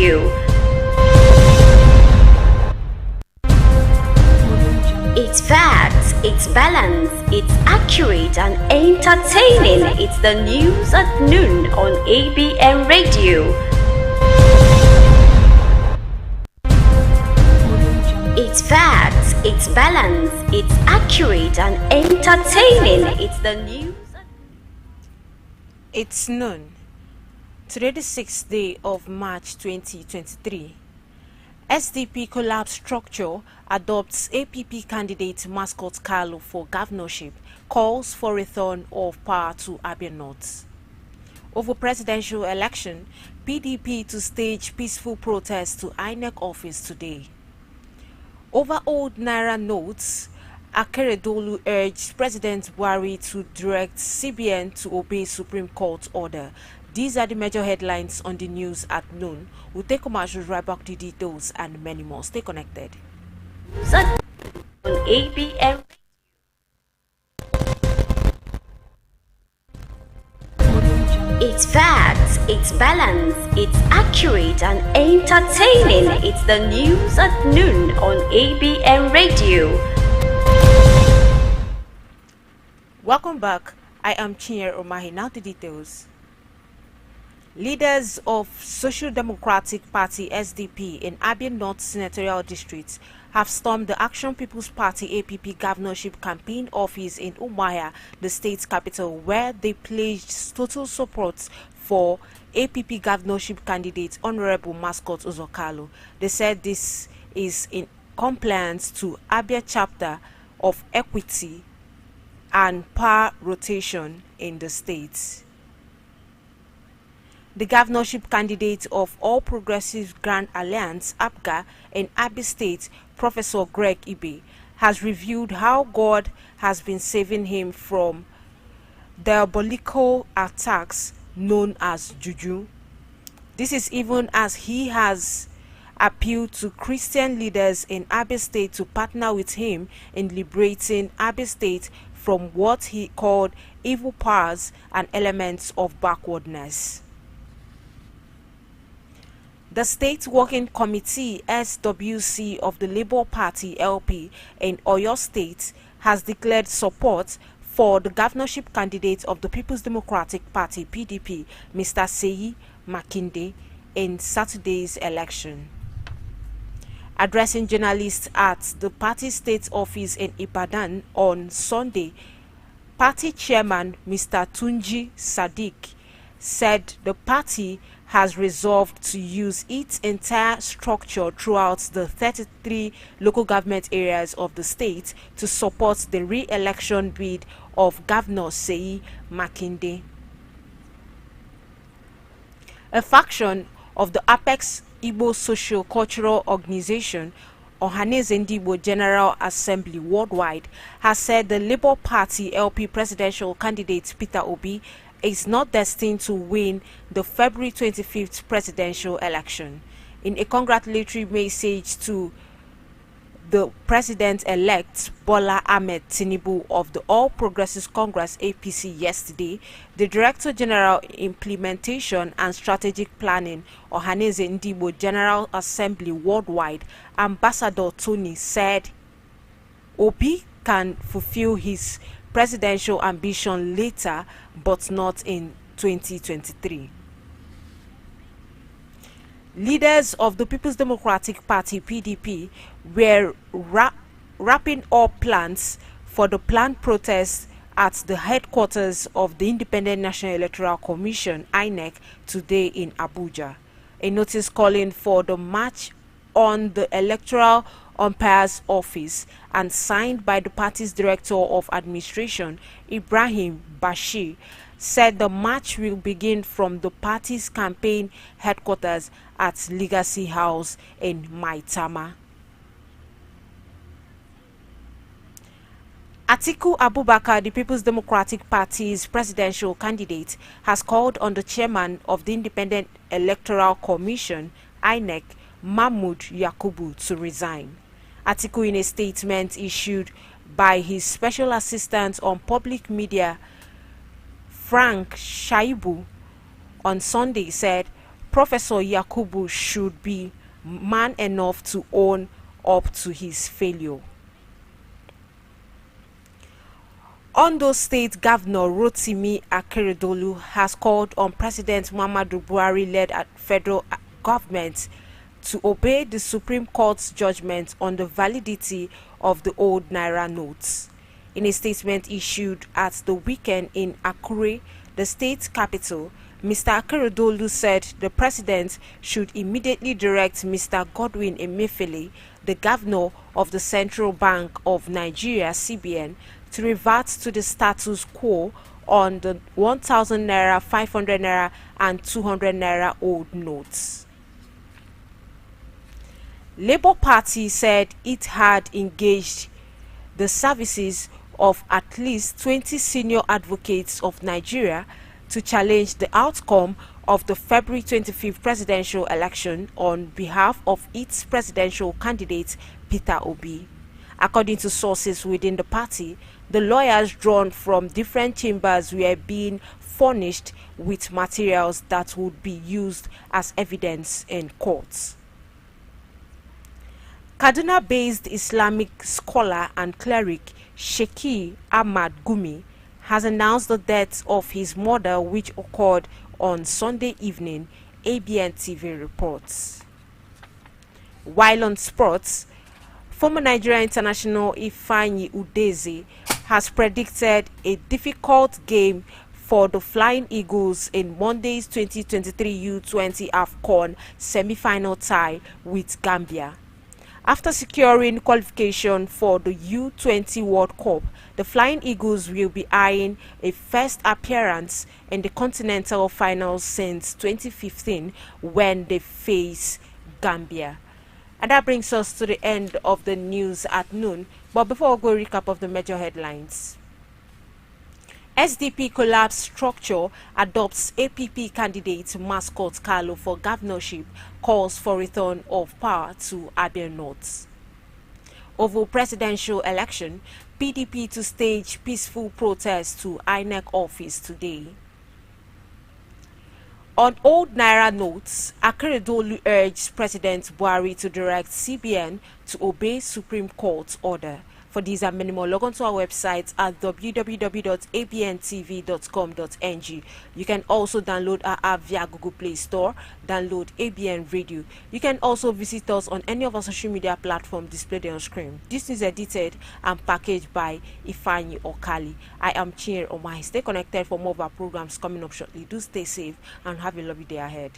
Radio. It's facts, it's balanced, it's accurate and entertaining. It's the news at noon on ABN Radio. It's facts, it's balanced, it's accurate and entertaining. It's the news. It's noon. Today, the 6th day of March 2023. SDP collapse structure adopts APP candidate Mascot Kalu for governorship, calls for return of power to Abia North. Over presidential election, PDP to stage peaceful protest to INEC office today. Over old Naira notes, Akeredolu urged President Buhari to direct CBN to obey Supreme Court order. These are the major headlines on the news at noon. We'll take commercials right back to details and many more. Stay connected. On ABN. It's facts, it's balanced, it's accurate and entertaining. It's the news at noon on ABN Radio. Welcome back. I am Chinyere Omahi. Now the details. Leaders of Social Democratic Party SDP in Abia North Senatorial District have stormed the Action People's Party APP governorship campaign office in Umuahia, the state's capital, where they pledged total support for APP governorship candidate Honorable Mascot Uzokalu. They said this is in compliance to Abia chapter of equity and power rotation in the state. The governorship candidate of All Progressives Grand Alliance, APGA, in Abia State, Professor Greg Ibe, has reviewed how God has been saving him from diabolical attacks known as juju. This is even as he has appealed to Christian leaders in Abia State to partner with him in liberating Abia State from what he called evil powers and elements of backwardness. The State Working Committee SWC of the Labour Party LP in Oyo State has declared support for the governorship candidate of the People's Democratic Party PDP, Mr. Seyi Makinde, in Saturday's election. Addressing journalists at the party state office in Ibadan on Sunday, party chairman Mr. Tunji Sadiq said the party has resolved to use its entire structure throughout the 33 local government areas of the state to support the re-election bid of Governor Seyi Makinde. A faction of the Apex Igbo Socio-Cultural Organization, Ohaneze Ndigbo General Assembly Worldwide, has said the Labour Party LP presidential candidate Peter Obi is not destined to win the February 25th presidential election. In a congratulatory message to the President-elect Bola Ahmed Tinubu of the All Progressives Congress APC yesterday, the Director General Implementation and Strategic Planning Ohaneze Ndigbo General Assembly Worldwide, Ambassador Tony, said Obi can fulfill his presidential ambition later, but not in 2023. Leaders of the People's Democratic Party PDP were wrapping up plans for the planned protest at the headquarters of the Independent National Electoral Commission INEC today in Abuja. A notice calling for the march on the Electoral Umpire's office and signed by the party's Director of Administration Ibrahim Bashir said the march will begin from the party's campaign headquarters at Legacy House in Maitama. Atiku Abubakar, the People's Democratic Party's presidential candidate, has called on the chairman of the Independent Electoral Commission, INEC, Mahmood Yakubu, to resign. Atiku, in a statement issued by his special assistant on public media, Frank Shaibu, on Sunday, said Professor Yakubu should be man enough to own up to his failure. Ondo State Governor Rotimi Akeredolu has called on President Muhammadu Buhari-led federal government to obey the Supreme Court's judgment on the validity of the old Naira notes. In a statement issued at the weekend in Akure, the state capital, Mr. Akeredolu said the president should immediately direct Mr. Godwin Emefiele, the governor of the Central Bank of Nigeria (CBN), to revert to the status quo on the 1,000 naira, 500 naira, and 200 naira old notes. Labour Party said it had engaged the services of at least 20 senior advocates of Nigeria to challenge the outcome of the February 25th presidential election on behalf of its presidential candidate Peter Obi. According to sources within the party, the lawyers drawn from different chambers were being furnished with materials that would be used as evidence in courts. Kaduna-based Islamic scholar and cleric Sheikh Ahmad Gumi has announced the death of his mother, which occurred on Sunday evening, ABN TV reports. While on sports, former Nigeria international Ifeanyi Udeze has predicted a difficult game for the Flying Eagles in Monday's 2023 U20 AFCON semi-final tie with Gambia. After securing qualification for the U20 World Cup, the Flying Eagles will be eyeing a first appearance in the continental finals since 2015 when they face Gambia. And that brings us to the end of the news at noon. But before we go, recap of the major headlines. SDP collapse structure adopts APP candidate mascot Carlo for governorship, calls for return of power to Abia North. Over presidential election, PDP to stage peaceful protest to INEC office today. On old Naira notes, Akeredolu urged President Buhari to direct CBN to obey Supreme Court order. For these and many more, log on to our website at www.abntv.com.ng. You can also download our app via Google Play Store, download ABN Radio. You can also visit us on any of our social media platforms displayed on screen. This is edited and packaged by Ifeanyi Okali. I am Chinere Omai. Stay connected for more of our programs coming up shortly. Do stay safe and have a lovely day ahead.